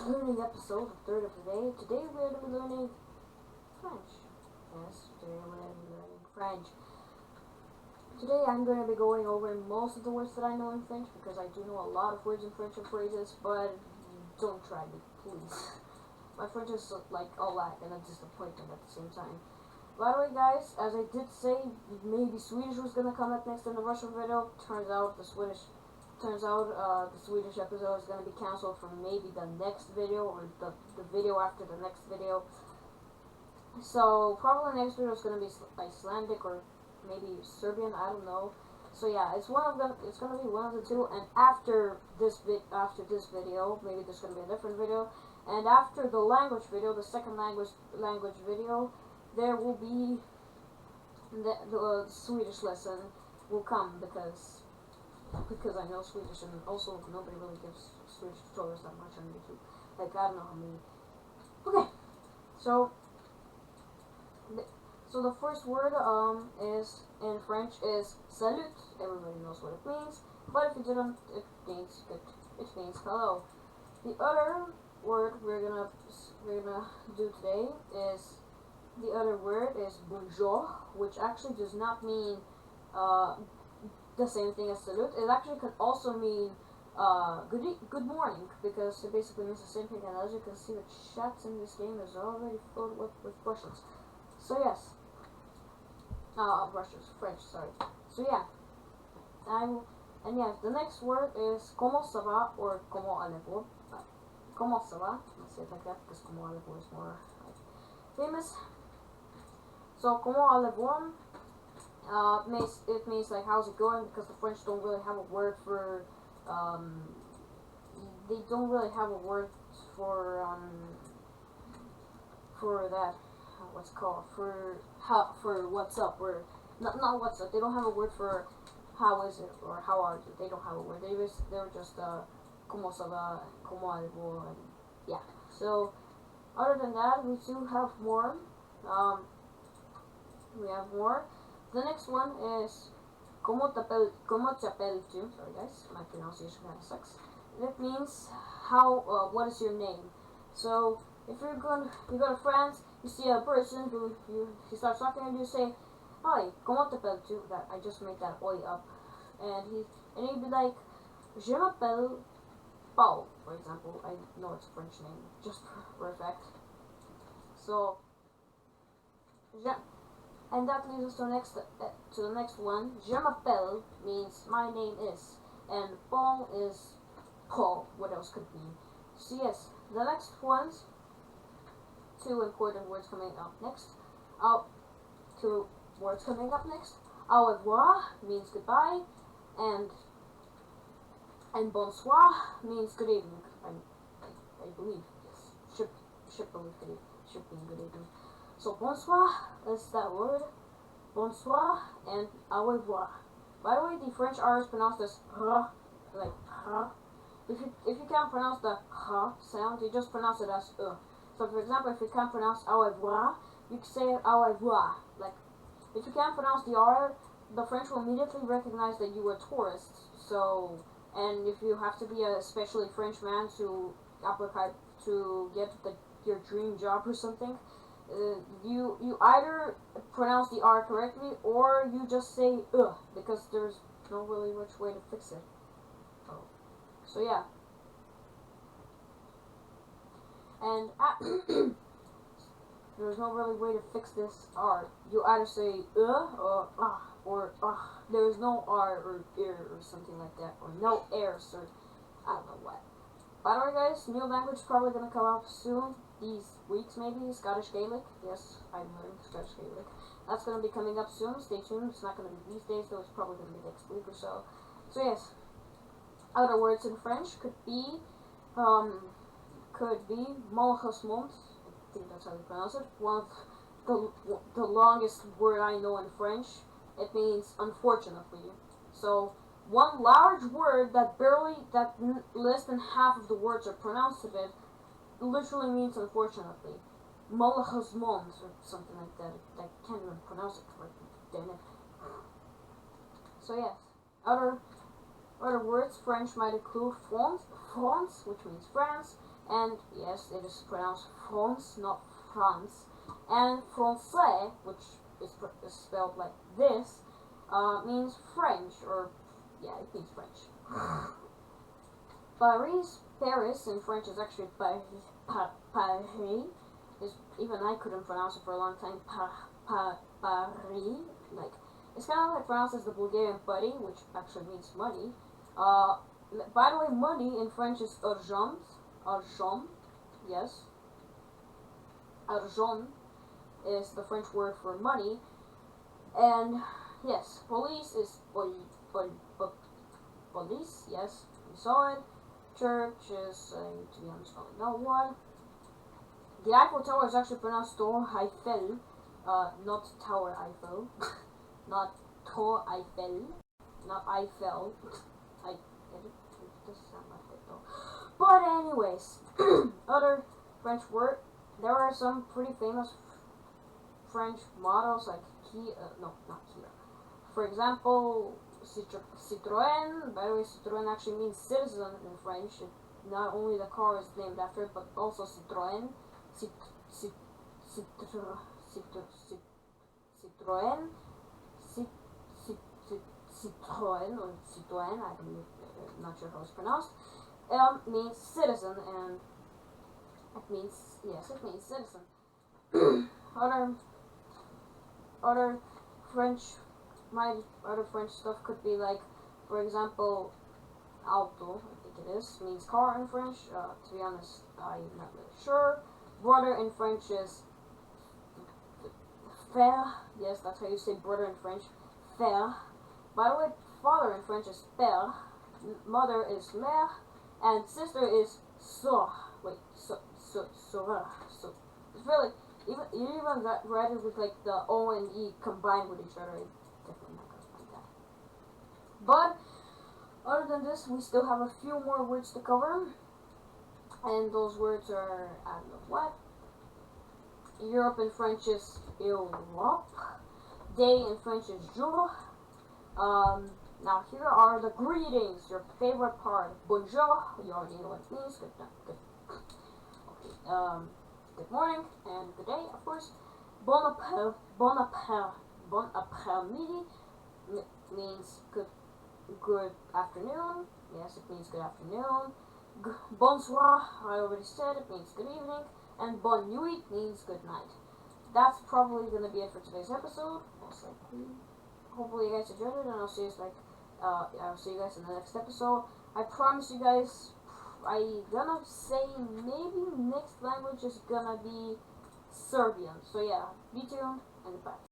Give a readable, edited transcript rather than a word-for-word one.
learning episode, the third of the day. Today we're going to be learning French. Yes, today we're going to be learning French. Today I'm going to be going over most of the words that I know in French because I do know a lot of words in French and phrases, but don't try me, please. My French is like a lack and a disappointment at the same time. By the way, guys, as I did say, maybe Swedish was going to come up next in the Russian video. Turns out the Swedish episode is going to be cancelled for maybe the next video or the video after the next video. So probably next video is going to be Icelandic or maybe Serbian. I don't know. So yeah, it's one of them. It's going to be one of the two. And after this video, maybe there's going to be a different video. And after the language video, the second language video, there will be the Swedish lesson will come because I know Swedish, and also nobody really gives Swedish tutorials that much on YouTube. Like, I don't know how many. Okay, so the first word is in French is salut. Everybody knows what it means, but if you didn't, it means hello. The other word we're gonna do today is bonjour, which actually does not mean the same thing as salute. It actually could also mean good morning, because it basically means the same thing. And as you can see, the chats in this game is already filled with Russians. So yes, French. Sorry. So yeah, and yes, the next word is comment ça va or comment allez-vous. Comment ça va? Let's say it like that because comment allez-vous is more famous. So comment allez-vous? It means like how's it going, because the French don't really have a word for they don't really have a word for that what's called for what's up, or not what's up. They don't have a word for how is it or how are you. They don't have a word. They're just comment ça va, comment allez-vous, and yeah. So other than that, we do have more. The next one is comment t'appelles-tu? Sorry guys, my pronunciation kind of sucks. It means what is your name? So if you go to France, you see a person who he starts talking and you say, "Hi, comment t'appelles-tu?" That I just made that oi up, and he'd be like, "Je m'appelle Paul," for example. I know it's a French name, just for effect. So and that leads us to the next one. Je m'appelle means my name is, and Paul is Paul. What else could it mean? So yes, the next ones, two important words coming up next. Au revoir means goodbye, and bonsoir means good evening. I believe, yes, should mean good evening. So bonsoir is that word, bonsoir, and au revoir. By the way, the French R is pronounced as r, like r. If you can't pronounce the r sound, you just pronounce it as e. So for example, if you can't pronounce au revoir, you can say it au revoir. Like, if you can't pronounce the R, the French will immediately recognize that you are a tourist. So, and if you have to be a especially French man to get your dream job or something, you either pronounce the R correctly or you just say because there's no really which way to fix it. So yeah. And there's no really way to fix this R. You either say or there's no R or or something like that, or no airs, or I don't know what. By the way, guys, new language probably gonna come up soon. These weeks, maybe. Scottish Gaelic. Yes, I'm learning Scottish Gaelic. That's gonna be coming up soon. Stay tuned. It's not gonna be these days, though. It's probably gonna be next week or so. So yes, other words in French could be malheureusement. I think that's how you pronounce it. One of the longest word I know in French. It means unfortunately. So one large word that less than half of the words are pronounced of it literally means unfortunately. Malheureusement or something like that. I can't even pronounce it correctly. Damn it. So yes, other words French might include France, which means France, And yes, it is pronounced France, not France. And français, which is spelled like this, means French, or yeah, it means French. Paris in French is actually Paris. Paris is, even I couldn't pronounce it for a long time. Paris, like it's kind of like pronounced as the Bulgarian buddy, which actually means money. By the way, money in French is argent. Argent, yes. Argent is the French word for money. And yes, police is police, yes, we saw it. Church is, to be honest, I don't know why. The Eiffel Tower is actually pronounced Tour Eiffel, not Tower Eiffel, not Tour Eiffel, not Eiffel. It does sound like it though. But anyways, other French word. There are some pretty famous French models like no, not Kia. For example, Citroën. By the way, Citroën actually means citizen in French. Not only the car is named after it, but also Citroën. Citroën. Citroën or Citroën. I'm not sure how it's pronounced. Means citizen, and it means citizen. other French other French stuff could be like, for example, auto, I think it is, means car in French. To be honest, I'm not really sure. Brother in French is frère. Yes, that's how you say brother in French. Frère. By the way, father in French is père. Mother is mère. And sister is sœur. Wait, sœur. So it's really, you even read it with like the O and E combined with each other. Definitely not gonna find that. But other than this, we still have a few more words to cover, and those words are, I don't know what. Europe in French is Europe. Day in French is jour. Now here are the greetings, your favorite part. Bonjour, you already know what it means. Good. Okay. Good morning and good day, of course. Bon après-midi means good afternoon. Yes, it means good afternoon. Bonsoir, I already said, it means good evening. And bonne nuit means good night. That's probably gonna be it for today's episode. Most likely. Hopefully you guys enjoyed it, and I'll see you guys in the next episode. I promise you guys, I gonna say maybe next language is gonna be Serbian. So yeah, be tuned and goodbye.